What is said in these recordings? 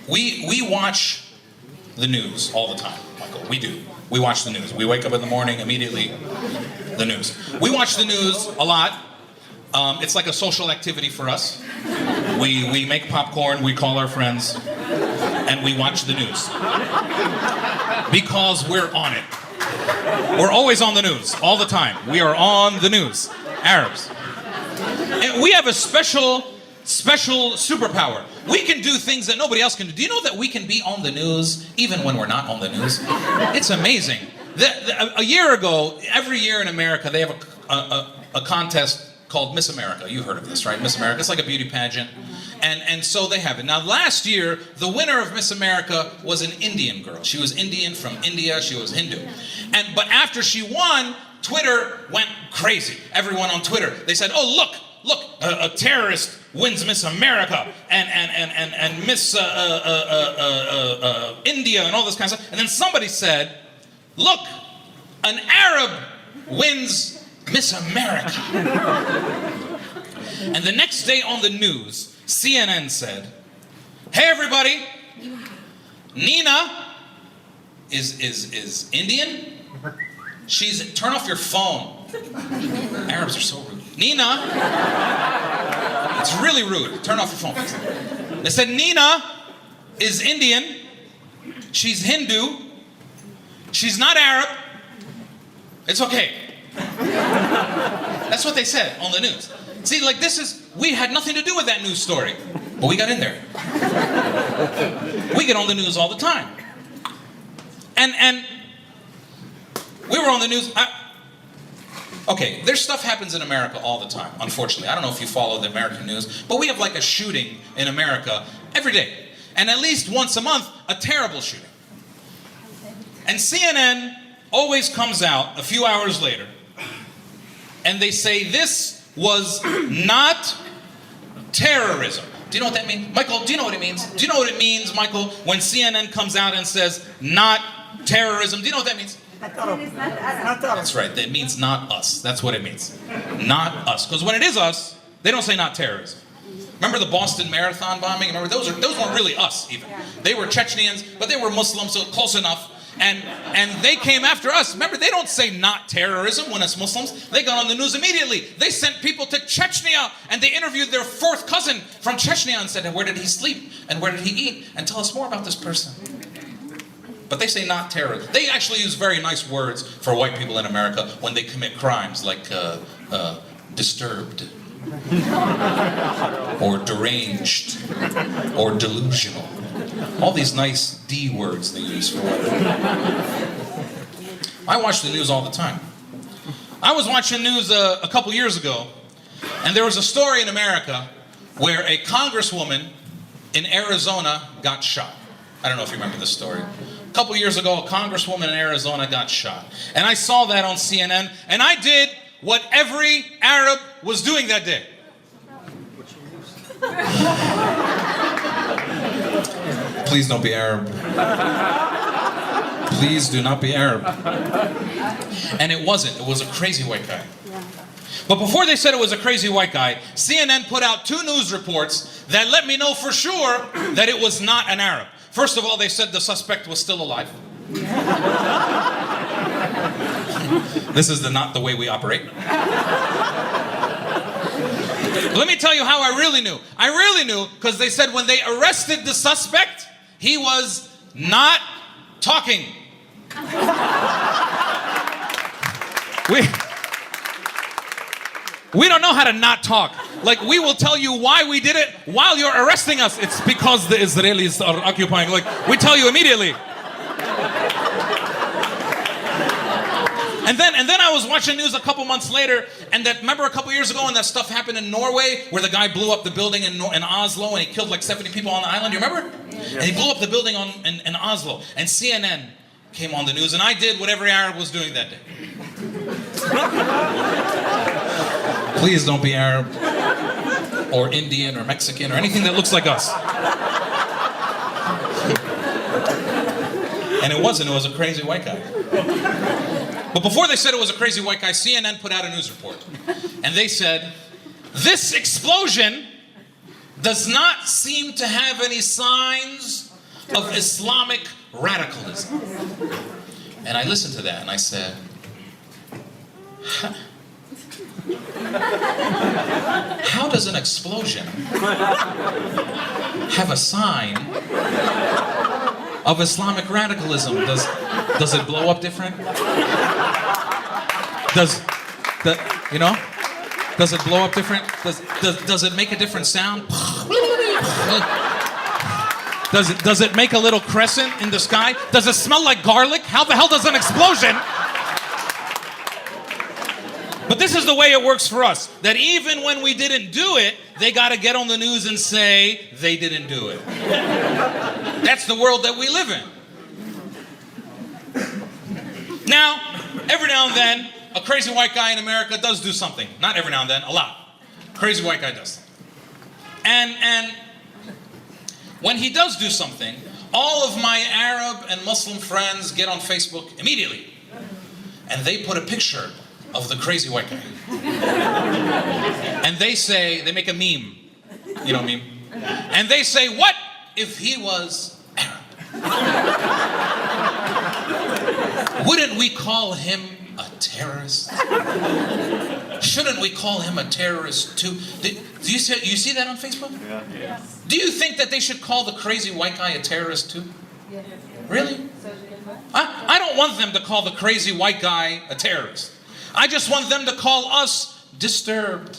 We watch the news all the time, Michael. We do. We watch the news. We wake up in the morning, immediately, the news. We watch the news a lot. It's like a social activity for us. We make popcorn, we call our friends, and we watch the news. Because we're on it. We're always on the news, all the time. We are on the news, Arabs. And we have a special superpower. We can do things that nobody else can do. Do you know that we can be on the news even when we're not on the news? It's amazing. A year ago, every year in America, they have a contest called Miss America. You've heard of this, right? Miss America. It's like a beauty pageant. And so they have it. Now, last year, the winner of Miss America was an Indian girl. She was Indian from India. She was Hindu. But after she won, Twitter went crazy. Everyone on Twitter, they said, oh, look, a terrorist wins Miss America and Miss India and all this kind of stuff. And then somebody said, look, an Arab wins Miss America. And the next day on the news, CNN said, hey everybody, Nina is Indian. Turn off your phone. Arabs are so rude. Nina, it's really rude. Turn off your phone. They said Nina is Indian. She's Hindu. She's not Arab. It's okay. That's what they said on the news. See, like we had nothing to do with that news story, but we got in there. We get on the news all the time. And we were on the news. Okay, there's stuff happens in America all the time, unfortunately. I don't know if you follow the American news, but we have like a shooting in America every day. And at least once a month, a terrible shooting. And CNN always comes out a few hours later, and they say this was not terrorism. Do you know what that means? Michael, do you know what it means? Do you know what it means, Michael, when CNN comes out and says not terrorism? Do you know what that means? That's right. That means not us. That's what it means. Not us. Because when it is us, they don't say not terrorism. Remember the Boston Marathon bombing? Remember those weren't really us even. They were Chechens, but they were Muslims, so close enough. And they came after us. Remember, they don't say not terrorism when it's Muslims. They got on the news immediately. They sent people to Chechnya, and they interviewed their fourth cousin from Chechnya and said, where did he sleep? And where did he eat? And tell us more about this person. But they say not terrorism. They actually use very nice words for white people in America when they commit crimes, like disturbed, or deranged, or delusional. All these nice D words they use for white people. I watch the news all the time. I was watching news a couple years ago, and there was a story in America where a congresswoman in Arizona got shot. I don't know if you remember this story. A couple years ago, a congresswoman in Arizona got shot. And I saw that on CNN, and I did what every Arab was doing that day. Please don't be Arab. Please do not be Arab. And it wasn't. It was a crazy white guy. But before they said it was a crazy white guy, CNN put out 2 news reports that let me know for sure that it was not an Arab. First of all, they said the suspect was still alive. This is not the way we operate. Let me tell you how I really knew. I really knew because they said when they arrested the suspect, he was not talking. We don't know how to not talk. Like, we will tell you why we did it while you're arresting us. It's because the Israelis are occupying. Like, we tell you immediately. And then I was watching news a couple months later, and remember a couple years ago when that stuff happened in Norway, where the guy blew up the building in Oslo and he killed like 70 people on the island, you remember? Yes. And he blew up the building in Oslo, and CNN came on the news, and I did what every Arab was doing that day. Please don't be Arab, or Indian, or Mexican, or anything that looks like us. And it wasn't, it was a crazy white guy. But before they said it was a crazy white guy, CNN put out a news report. And they said, this explosion does not seem to have any signs of Islamic radicalism. And I listened to that and I said, how does an explosion have a sign of Islamic radicalism? Does it blow up different? Does it blow up different? Does it make a different sound? Does it make a little crescent in the sky? Does it smell like garlic? How the hell does an explosion? But this is the way it works for us. That even when we didn't do it, they got to get on the news and say they didn't do it. That's the world that we live in. Now, every now and then, a crazy white guy in America does do something. Not every now and then, a lot. Crazy white guy does. And when he does do something, all of my Arab and Muslim friends get on Facebook immediately. And they put a picture of the crazy white guy. And they say, they make a meme. You know what I mean? And they say, what if he was Arab? Wouldn't we call him a terrorist? Shouldn't we call him a terrorist too? Do you see that on Facebook? Yeah. Yes. Do you think that they should call the crazy white guy a terrorist too? Yes. Really? I don't want them to call the crazy white guy a terrorist. I just want them to call us disturbed.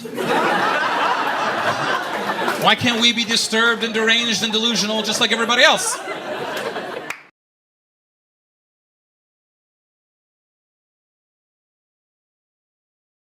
Why can't we be disturbed and deranged and delusional just like everybody else?